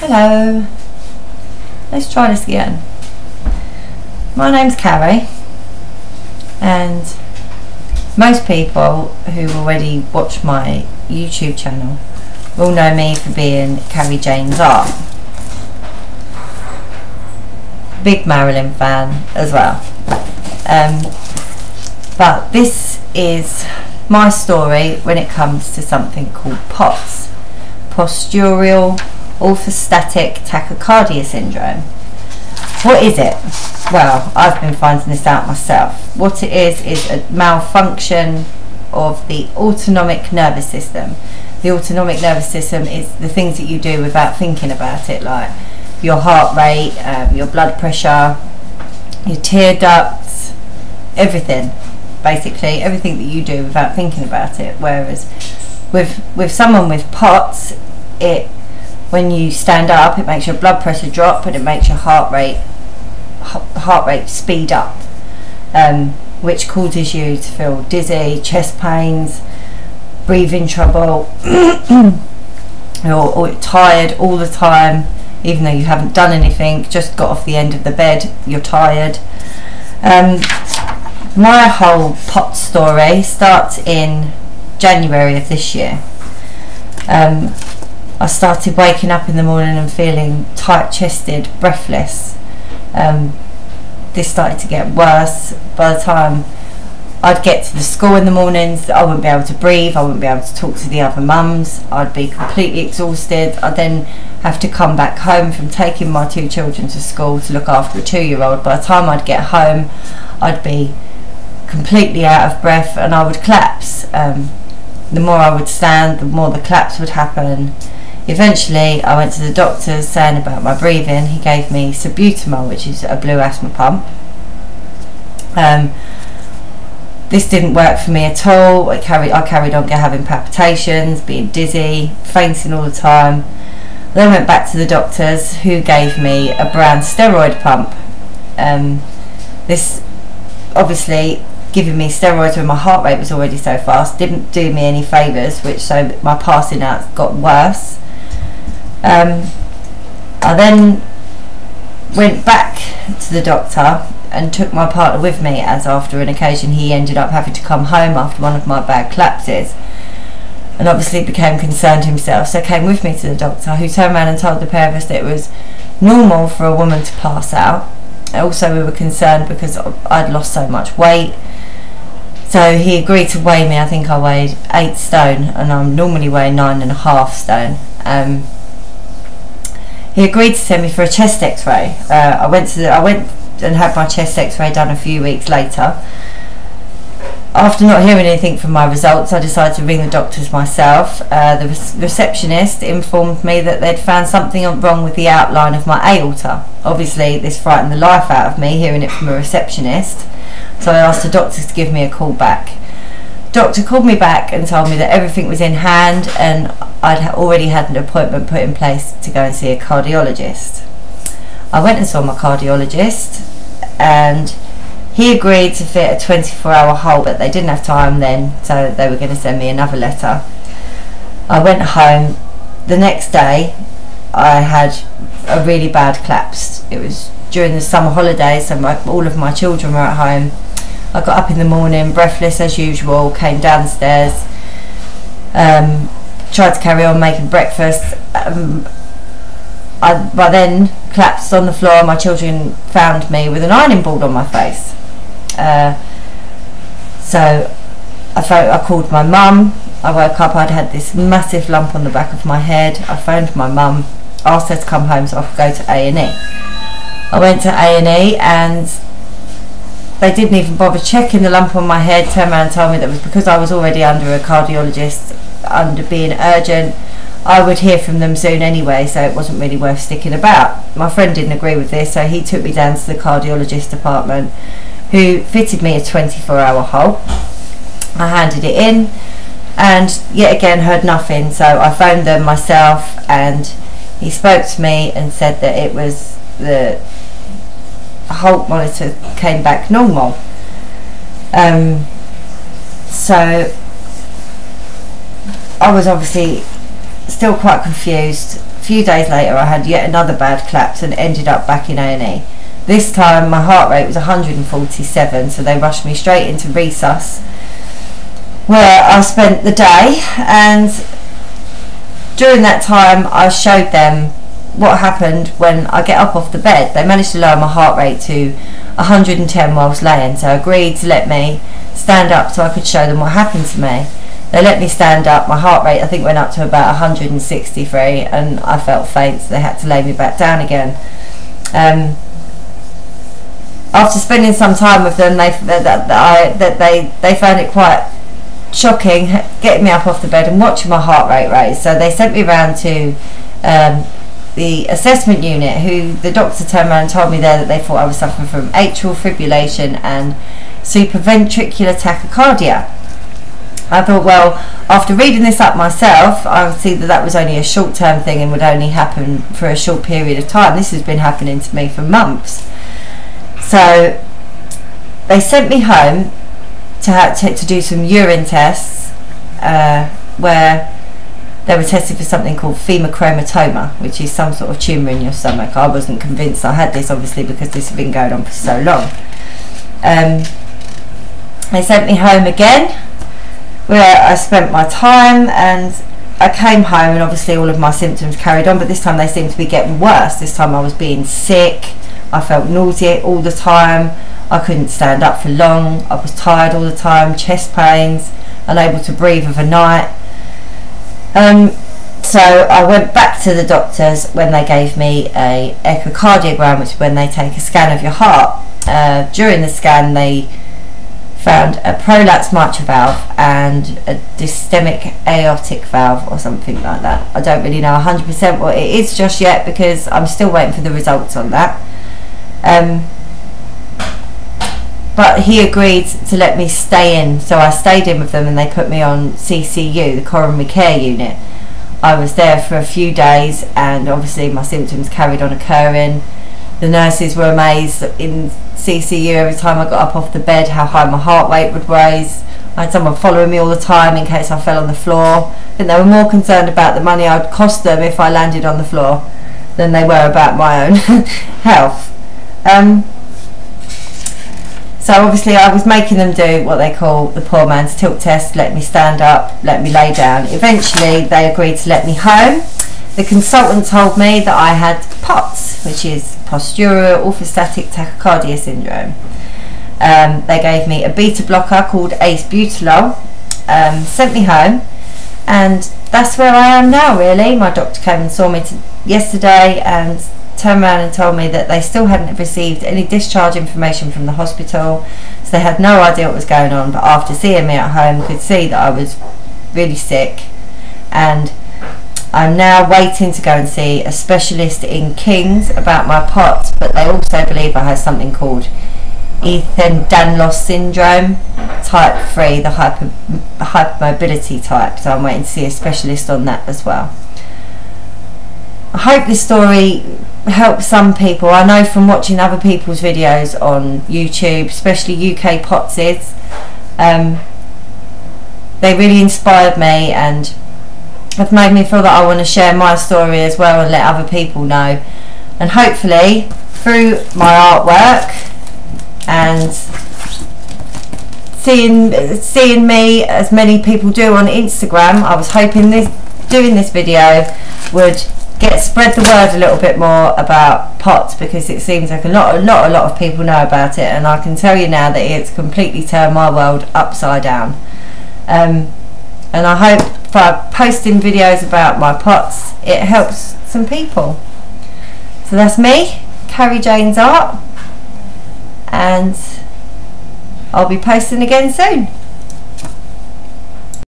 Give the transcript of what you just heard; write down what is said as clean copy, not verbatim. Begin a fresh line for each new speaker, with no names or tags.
Hello, let's try this again. My name's Carrie, and most people who already watch my YouTube channel will know me for being Carrie Jane's Art. Big Marilyn fan as well. But this is my story when it comes to something called PoTS, Postural Orthostatic Tachycardia syndrome. What is it? Well, I've been finding this out myself. What it is a malfunction of the autonomic nervous system. The autonomic nervous system is the things that you do without thinking about it, like your heart rate, your blood pressure, your tear ducts, everything. Basically, everything that you do without thinking about it. Whereas with someone with PoTS, when you stand up, it makes your blood pressure drop and it makes your heart rate speed up, which causes you to feel dizzy, chest pains, breathing trouble, or tired all the time, even though you haven't done anything, just got off the end of the bed, you're tired. My whole PoTS story starts in January of this year. I started waking up in the morning and feeling tight-chested, breathless. This started to get worse. By the time I'd get to the school in the mornings, I wouldn't be able to breathe, I wouldn't be able to talk to the other mums, I'd be completely exhausted. I'd then have to come back home from taking my two children to school to look after a 2-year-old. By the time I'd get home, I'd be completely out of breath and I would collapse. The more I would stand, the more the collapse would happen. Eventually I went to the doctors saying about my breathing. He gave me salbutamol, which is a blue asthma pump. This didn't work for me at all. I carried on having palpitations, being dizzy, fainting all the time. Then I went back to the doctors, who gave me a brown steroid pump. This obviously, giving me steroids when my heart rate was already so fast didn't do me any favours, so my passing out got worse. I then went back to the doctor and took my partner with me, as after an occasion he ended up having to come home after one of my bad collapses, and obviously became concerned himself, so came with me to the doctor, who turned around and told the pair of us that it was normal for a woman to pass out. Also, we were concerned because I'd lost so much weight, so he agreed to weigh me. I think I weighed 8 stone and I'm normally weighing 9.5 stone. He agreed to send me for a chest x-ray. I went and had my chest x-ray done a few weeks later. After not hearing anything from my results, I decided to ring the doctors myself. The receptionist informed me that they'd found something wrong with the outline of my aorta. Obviously this frightened the life out of me, hearing it from a receptionist, so I asked the doctor to give me a call back. Doctor called me back and told me that everything was in hand and I'd already had an appointment put in place to go and see a cardiologist. I went and saw my cardiologist and he agreed to fit a 24-hour hold, but they didn't have time then, so they were going to send me another letter. I went home. The next day I had a really bad collapse. It was during the summer holidays, so all of my children were at home. I got up in the morning, breathless as usual, came downstairs, tried to carry on making breakfast. I then collapsed on the floor. My children found me with an ironing board on my face. So I called my mum. I woke up, I'd had this massive lump on the back of my head. I phoned my mum, asked her to come home so I could go to A&E. I went to A&E and they didn't even bother checking the lump on my head. Turned around and told me that it was because I was already under a cardiologist, under being urgent. I would hear from them soon anyway, so it wasn't really worth sticking about. My friend didn't agree with this, so he took me down to the cardiologist department, who fitted me a 24-hour hold. I handed it in and yet again heard nothing, so I phoned them myself and he spoke to me and said that it was the Holt monitor came back normal. So I was obviously still quite confused, few days later I had yet another bad collapse and ended up back in A&E. This time my heart rate was 147, so they rushed me straight into resus, where I spent the day, and during that time I showed them what happened when I get up off the bed. They managed to lower my heart rate to 110 whilst laying, so agreed to let me stand up so I could show them what happened to me. They let me stand up. My heart rate I think went up to about 163 and I felt faint, so they had to lay me back down again. After spending some time with them, they found it quite shocking getting me up off the bed and watching my heart rate raise, so they sent me round to the assessment unit, who the doctor turned around and told me there that they thought I was suffering from atrial fibrillation and supraventricular tachycardia. I thought, well, after reading this up myself, I would see that that was only a short-term thing and would only happen for a short period of time. This has been happening to me for months. So they sent me home to do some urine tests, where they were tested for something called phemochromatoma, which is some sort of tumour in your stomach. I wasn't convinced I had this, obviously, because this had been going on for so long. They sent me home again, where I spent my time, and I came home and obviously all of my symptoms carried on, but this time they seemed to be getting worse. This time I was being sick, I felt nausea all the time, I couldn't stand up for long, I was tired all the time, chest pains, unable to breathe overnight. So I went back to the doctors when they gave me a echocardiogram, which is when they take a scan of your heart. During the scan they found a prolapsed mitral valve and a dystemic aortic valve or something like that. I don't really know 100% what it is just yet, because I'm still waiting for the results on that. But he agreed to let me stay in, so I stayed in with them and they put me on CCU, the coronary care unit. I was there for a few days and obviously my symptoms carried on occurring. The nurses were amazed in CCU every time I got up off the bed how high my heart rate would raise. I had someone following me all the time in case I fell on the floor. I think they were more concerned about the money I'd cost them if I landed on the floor than they were about my own health. So obviously I was making them do what they call the poor man's tilt test, let me stand up, let me lay down. Eventually they agreed to let me home. The consultant told me that I had PoTS, which is Postural Orthostatic Tachycardia syndrome. They gave me a beta blocker called Postural, sent me home, and that's where I am now really. My doctor came and saw me yesterday and turned around and told me that they still hadn't received any discharge information from the hospital, so they had no idea what was going on, but after seeing me at home could see that I was really sick, and I'm now waiting to go and see a specialist in King's about my PoTS, but they also believe I have something called Ehlers-Danlos syndrome type 3, the hypermobility type, so I'm waiting to see a specialist on that as well. I hope this story helps some people. I know from watching other people's videos on YouTube, especially UK PoTSs, they really inspired me and have made me feel that I want to share my story as well and let other people know. And hopefully through my artwork and seeing me as many people do on Instagram, I was hoping doing this video would spread the word a little bit more about PoTS, because it seems like a lot of people know about it, and I can tell you now that it's completely turned my world upside down. And I hope by posting videos about my PoTS it helps some people. So that's me, Carrie Jane's Art, and I'll be posting again soon.